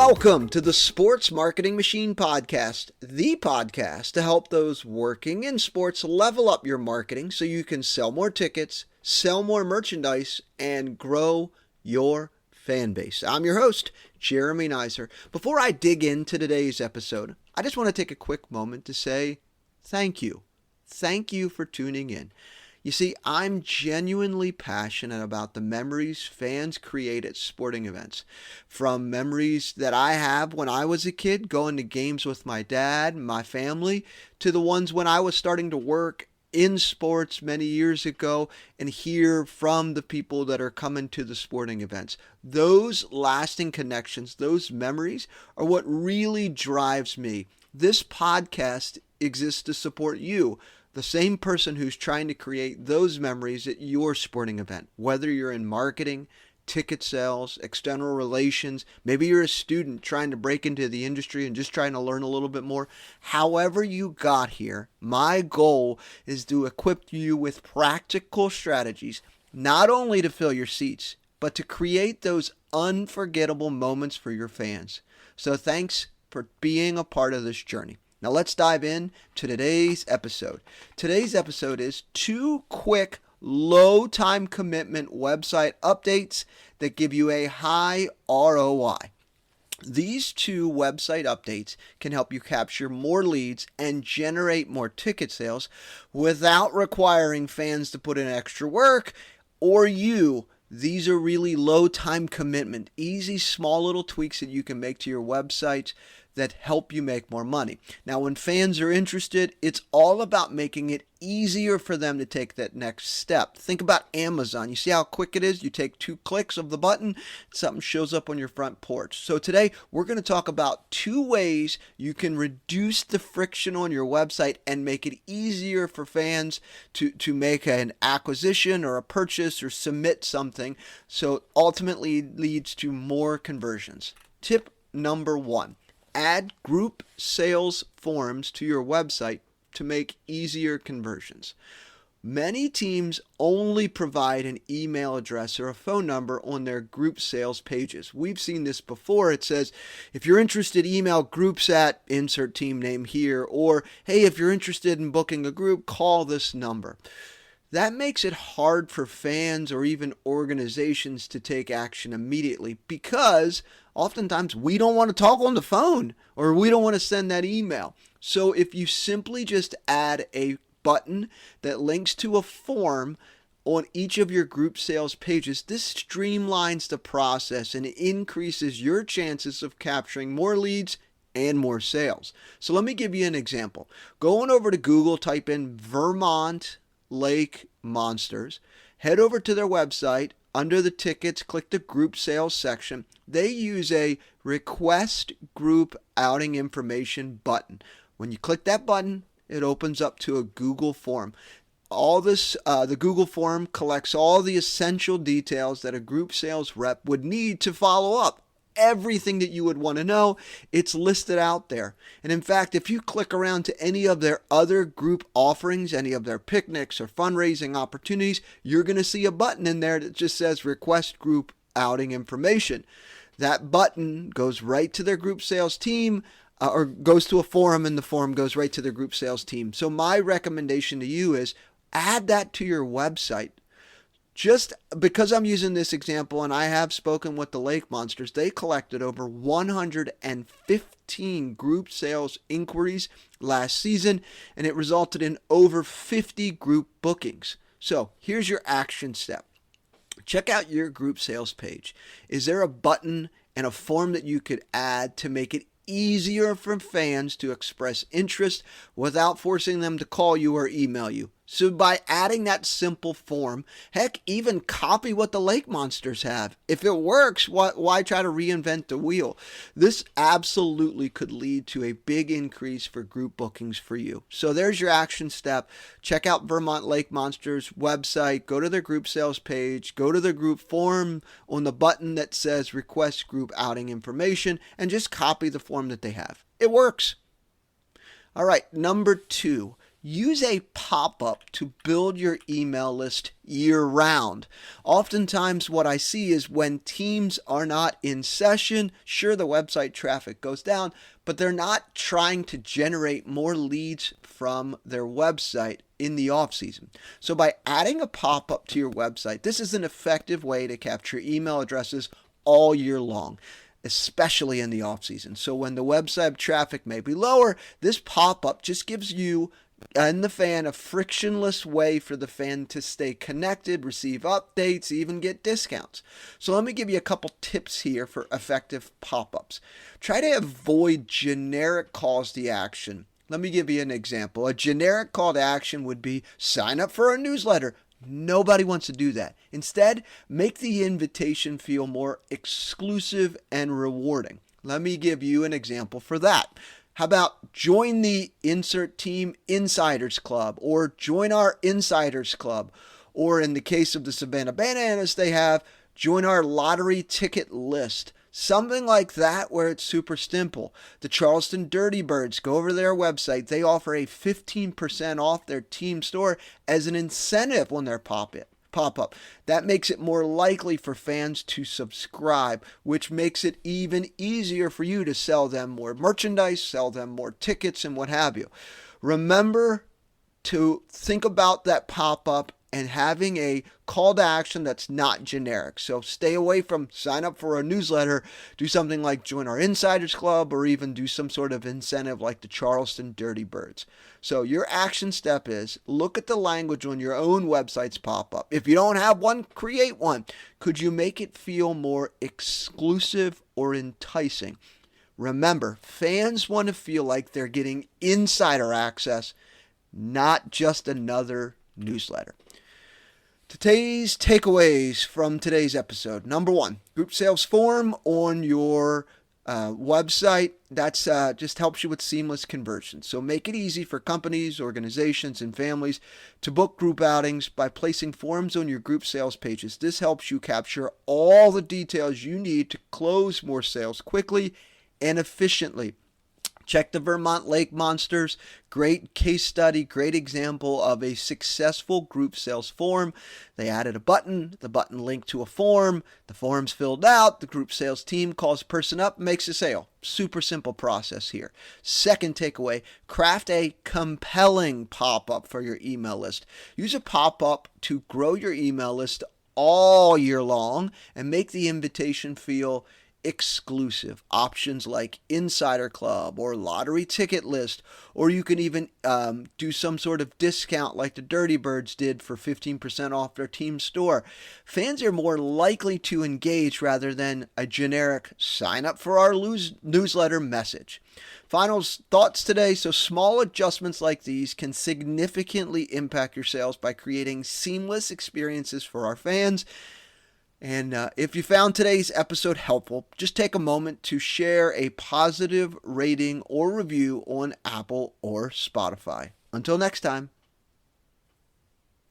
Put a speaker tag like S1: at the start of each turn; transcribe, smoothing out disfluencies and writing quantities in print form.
S1: Welcome to the Sports Marketing Machine Podcast, the podcast to help those working in sports level up your marketing so you can sell more tickets, sell more merchandise, and grow your fan base. I'm your host, Jeremy Neiser. Before I dig into today's episode, I just want to take a quick moment to say thank you. Thank you for tuning in. You see, I'm genuinely passionate about the memories fans create at sporting events. From memories that I have when I was a kid, going to games with my dad and my family, to the ones when I was starting to work in sports many years ago and hear from the people that are coming to the sporting events. Those lasting connections, those memories are what really drives me. This podcast exists to support you, the same person who's trying to create those memories at your sporting event. Whether you're in marketing, ticket sales, external relations, maybe you're a student trying to break into the industry and just trying to learn a little bit more. However you got here, my goal is to equip you with practical strategies, not only to fill your seats, but to create those unforgettable moments for your fans. So thanks for being a part of this journey. Now let's dive in to today's episode. Today's episode is 2 quick, low time commitment website updates that give you a high ROI. These 2 website updates can help you capture more leads and generate more ticket sales without requiring fans to put in extra work or you. These are really low time commitment, easy, small little tweaks that you can make to your website that help you make more money. Now, when fans are interested, it's all about making it easier for them to take that next step. Think about Amazon. You see how quick it is? You take 2 clicks of the button, something shows up on your front porch. So today, we're going to talk about 2 ways you can reduce the friction on your website and make it easier for fans to make an acquisition or a purchase or submit something, so ultimately leads to more conversions. Tip number 1. Add group sales forms to your website to make easier conversions. Many teams only provide an email address or a phone number on their group sales pages. We've seen this before. It says, if you're interested, email groups at insert team name here, or hey, if you're interested in booking a group, call this number. That makes it hard for fans or even organizations to take action immediately because oftentimes we don't want to talk on the phone or we don't want to send that email. So if you simply just add a button that links to a form on each of your group sales pages, this streamlines the process and increases your chances of capturing more leads and more sales. So let me give you an example. Go on over to Google, type in Vermont Lake Monsters, head over to their website, under the tickets, click the group sales section. They use a request group outing information button. When you click that button, it opens up to a Google form. The Google form collects all the essential details that a group sales rep would need to follow up. Everything that you would want to know, it's listed out there. And in fact, if you click around to any of their other group offerings, any of their picnics or fundraising opportunities, you're going to see a button in there that just says request group outing information. That button goes right to their group sales team or goes to a forum, and the forum goes right to their group sales team. So my recommendation to you is add that to your website. Just because I'm using this example, and I have spoken with the Lake Monsters, they collected over 115 group sales inquiries last season, and it resulted in over 50 group bookings. So here's your action step. Check out your group sales page. Is there a button and a form that you could add to make it easier for fans to express interest without forcing them to call you or email you? So by adding that simple form, heck, even copy what the Lake Monsters have. If it works, why try to reinvent the wheel? This absolutely could lead to a big increase for group bookings for you. So there's your action step. Check out Vermont Lake Monsters website, go to their group sales page, go to their group form on the button that says request group outing information, and just copy the form that they have. It works. All right, number 2. use a pop-up to build your email list year-round. Oftentimes what I see is when teams are not in session, sure, the website traffic goes down, but they're not trying to generate more leads from their website in the off-season. So by adding a pop-up to your website, this is an effective way to capture email addresses all year long, especially in the off-season. So when the website traffic may be lower, this pop-up just gives you and the fan a frictionless way for the fan to stay connected, receive updates, even get discounts. So let me give you a couple tips here for effective pop-ups. Try to avoid generic calls to action. Let me give you an example. A generic call to action would be sign up for our newsletter. Nobody wants to do that. Instead, make the invitation feel more exclusive and rewarding. Let me give you an example for that. How about join the insert team insiders club, or join our insiders club, or in the case of the Savannah Bananas, they have join our lottery ticket list. Something like that where it's super simple. The Charleston Dirty Birds, go over to their website. They offer a 15% off their team store as an incentive when they're pop-up. That makes it more likely for fans to subscribe, which makes it even easier for you to sell them more merchandise, sell them more tickets, and what have you. Remember to think about that pop-up and having a call to action that's not generic. So stay away from sign up for a newsletter, do something like join our Insiders Club, or even do some sort of incentive like the Charleston Dirty Birds. So your action step is look at the language on your own website's pop-up. If you don't have one, create one. Could you make it feel more exclusive or enticing? Remember, fans want to feel like they're getting insider access, not just another newsletter. Today's takeaways from today's episode. Number one, group sales form on your website. That's just helps you with seamless conversion. So make it easy for companies, organizations, and families to book group outings by placing forms on your group sales pages. This helps you capture all the details you need to close more sales quickly and efficiently. Check the Vermont Lake Monsters. Great case study, great example of a successful group sales form. They added a button, the button linked to a form, the form's filled out, the group sales team calls a person up, makes a sale. Super simple process here. Second takeaway, craft a compelling pop-up for your email list. Use a pop-up to grow your email list all year long and make the invitation feel exclusive. Options like Insider Club or Lottery Ticket List, or you can even do some sort of discount like the Dirty Birds did for 15% off their team store. Fans are more likely to engage rather than a generic sign up for our newsletter message. Final thoughts today. So small adjustments like these can significantly impact your sales by creating seamless experiences for our fans. And if you found today's episode helpful, just take a moment to share a positive rating or review on Apple or Spotify. Until next time.